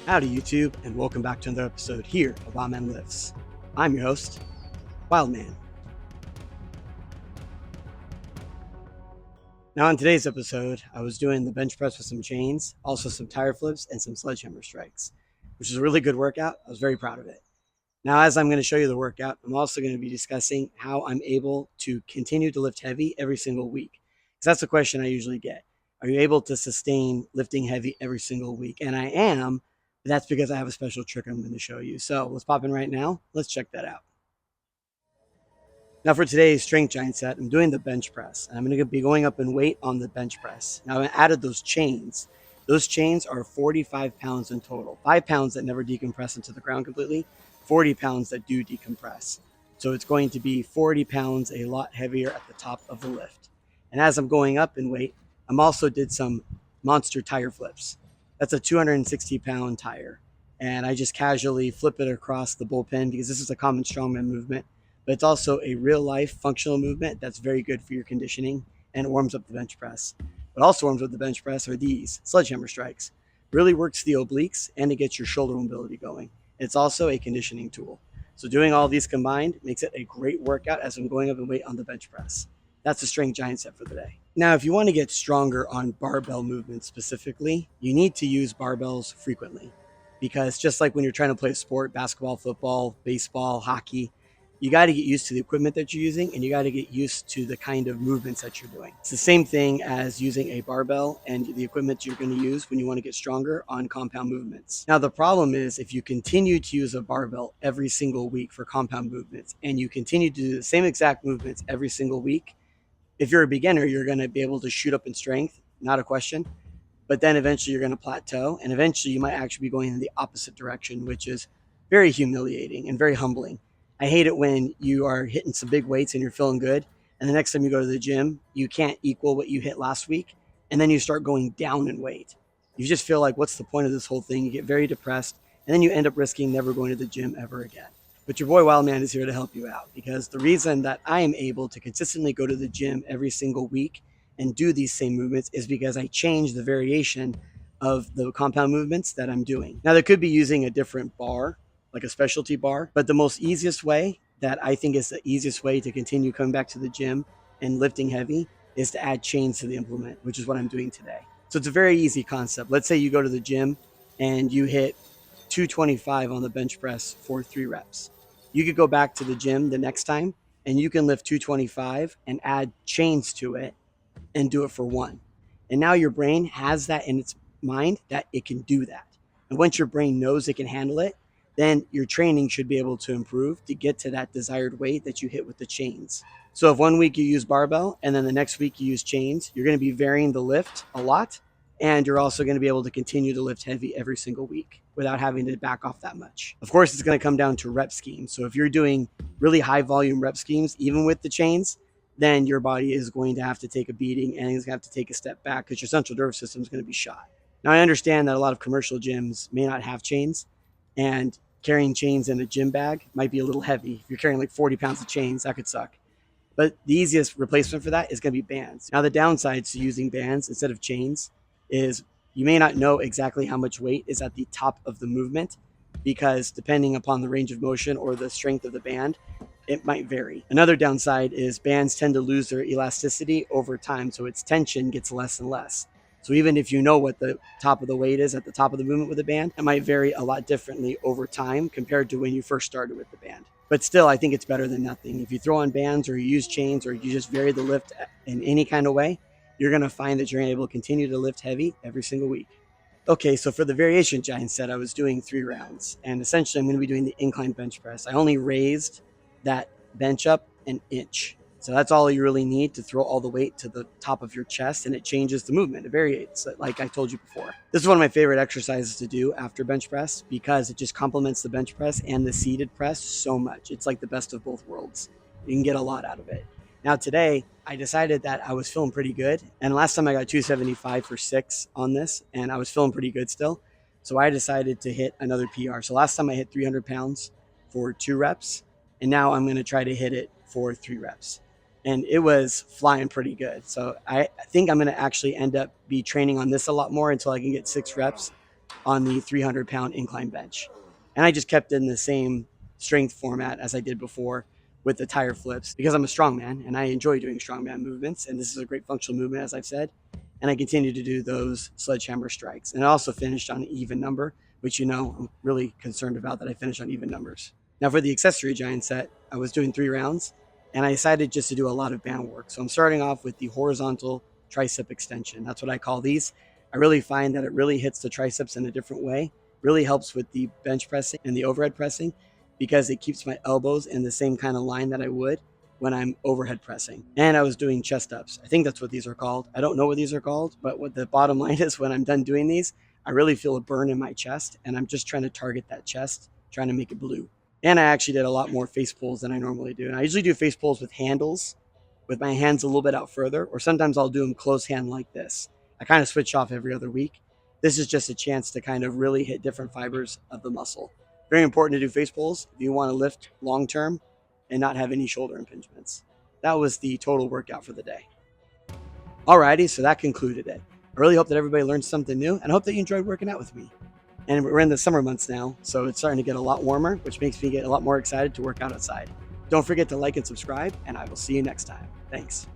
Howdy YouTube, and welcome back to another episode here of WILDMAN Lifts. I'm your host, WILDMAN. Now in today's episode, I was doing the bench press with some chains, also some tire flips, and some sledgehammer strikes, which is a really good workout. I was very proud of it. Now as I'm going to show you the workout, I'm also going to be discussing how I'm able to continue to lift heavy every single week. Because that's the question I usually get. Are you able to sustain lifting heavy every single week? And I am. That's because I have a special trick I'm going to show you. So let's pop in right now. Let's check that out. Now for today's strength giant set, I'm doing the bench press. And I'm going to be going up in weight on the bench press. Now I added those chains. Those chains are 45 pounds in total. 5 pounds that never decompress into the ground completely, 40 pounds that do decompress. So it's going to be 40 pounds, a lot heavier at the top of the lift. And as I'm going up in weight, I'm also did some monster tire flips. That's a 260-pound tire. And I just casually flip it across the bullpen because this is a common strongman movement, but it's also a real life functional movement that's very good for your conditioning and it warms up the bench press. What also warms up the bench press are these sledgehammer strikes. Really works the obliques and it gets your shoulder mobility going. It's also a conditioning tool. So doing all these combined makes it a great workout as I'm going up in weight on the bench press. That's the strength giant set for the day. Now, if you want to get stronger on barbell movements specifically, you need to use barbells frequently because just like when you're trying to play a sport, basketball, football, baseball, hockey, you got to get used to the equipment that you're using and you got to get used to the kind of movements that you're doing. It's the same thing as using a barbell and the equipment you're going to use when you want to get stronger on compound movements. Now, the problem is if you continue to use a barbell every single week for compound movements and you continue to do the same exact movements every single week, if you're a beginner, you're going to be able to shoot up in strength, not a question. But then eventually you're going to plateau and eventually you might actually be going in the opposite direction, which is very humiliating and very humbling. I hate it when you are hitting some big weights and you're feeling good. And the next time you go to the gym, you can't equal what you hit last week. And then you start going down in weight. You just feel like, what's the point of this whole thing? You get very depressed. And then you end up risking never going to the gym ever again. But your boy WILDMAN is here to help you out because the reason that I am able to consistently go to the gym every single week and do these same movements is because I change the variation of the compound movements that I'm doing. Now, they could be using a different bar, like a specialty bar, but the most easiest way that I think is the easiest way to continue coming back to the gym and lifting heavy is to add chains to the implement, which is what I'm doing today. So it's a very easy concept. Let's say you go to the gym and you hit 225 on the bench press for 3 reps. You could go back to the gym the next time and you can lift 225 and add chains to it and do it for 1. And now your brain has that in its mind that it can do that. And once your brain knows it can handle it, then your training should be able to improve to get to that desired weight that you hit with the chains. So if 1 week you use barbell and then the next week you use chains, you're going to be varying the lift a lot. And you're also going to be able to continue to lift heavy every single week without having to back off that much. Of course, it's going to come down to rep schemes. So if you're doing really high volume rep schemes, even with the chains, then your body is going to have to take a beating and it's going to have to take a step back because your central nervous system is going to be shot. Now, I understand that a lot of commercial gyms may not have chains, and carrying chains in a gym bag might be a little heavy. If you're carrying like 40 pounds of chains, that could suck. But the easiest replacement for that is going to be bands. Now, the downsides to using bands instead of chains is you may not know exactly how much weight is at the top of the movement because depending upon the range of motion or the strength of the band, it might vary. Another downside is bands tend to lose their elasticity over time, so its tension gets less and less. So even if you know what the top of the weight is at the top of the movement with a band, it might vary a lot differently over time compared to when you first started with the band. But still, I think it's better than nothing. If you throw on bands or you use chains or you just vary the lift in any kind of way, you're going to find that you're able to continue to lift heavy every single week. Okay, so for the variation giant set, I was doing 3 rounds. And essentially, I'm going to be doing the incline bench press. I only raised that bench up an inch. So that's all you really need to throw all the weight to the top of your chest, and it changes the movement. It varies, like I told you before. This is one of my favorite exercises to do after bench press because it just complements the bench press and the seated press so much. It's like the best of both worlds. You can get a lot out of it. Now today, I decided that I was feeling pretty good. And last time I got 275 for 6 on this, and I was feeling pretty good still. So I decided to hit another PR. So last time I hit 300 pounds for 2 reps, and now I'm going to try to hit it for 3 reps. And it was flying pretty good. So I think I'm going to actually end up be training on this a lot more until I can get 6 reps on the 300-pound incline bench. And I just kept in the same strength format as I did before with the Tyre flips because I'm a strongman and I enjoy doing strongman movements. And this is a great functional movement, as I've said. And I continue to do those sledgehammer strikes. And I also finished on an even number, which I'm really concerned about that I finish on even numbers. Now for the accessory giant set, I was doing 3 rounds and I decided just to do a lot of band work. So I'm starting off with the horizontal tricep extension. That's what I call these. I really find that it really hits the triceps in a different way, really helps with the bench pressing and the overhead pressing because it keeps my elbows in the same kind of line that I would when I'm overhead pressing. And I was doing chest ups. I think that's what these are called. I don't know what these are called, but what the bottom line is, when I'm done doing these, I really feel a burn in my chest and I'm just trying to target that chest, trying to make it blue. And I actually did a lot more face pulls than I normally do. And I usually do face pulls with handles, with my hands a little bit out further, or sometimes I'll do them close hand like this. I kind of switch off every other week. This is just a chance to kind of really hit different fibers of the muscle. Very important to do face pulls if you want to lift long term and not have any shoulder impingements. That was the total workout for the day. Alrighty, so that concluded it. I really hope that everybody learned something new and I hope that you enjoyed working out with me. And we're in the summer months now, so it's starting to get a lot warmer, which makes me get a lot more excited to work out outside. Don't forget to like and subscribe, and I will see you next time. Thanks.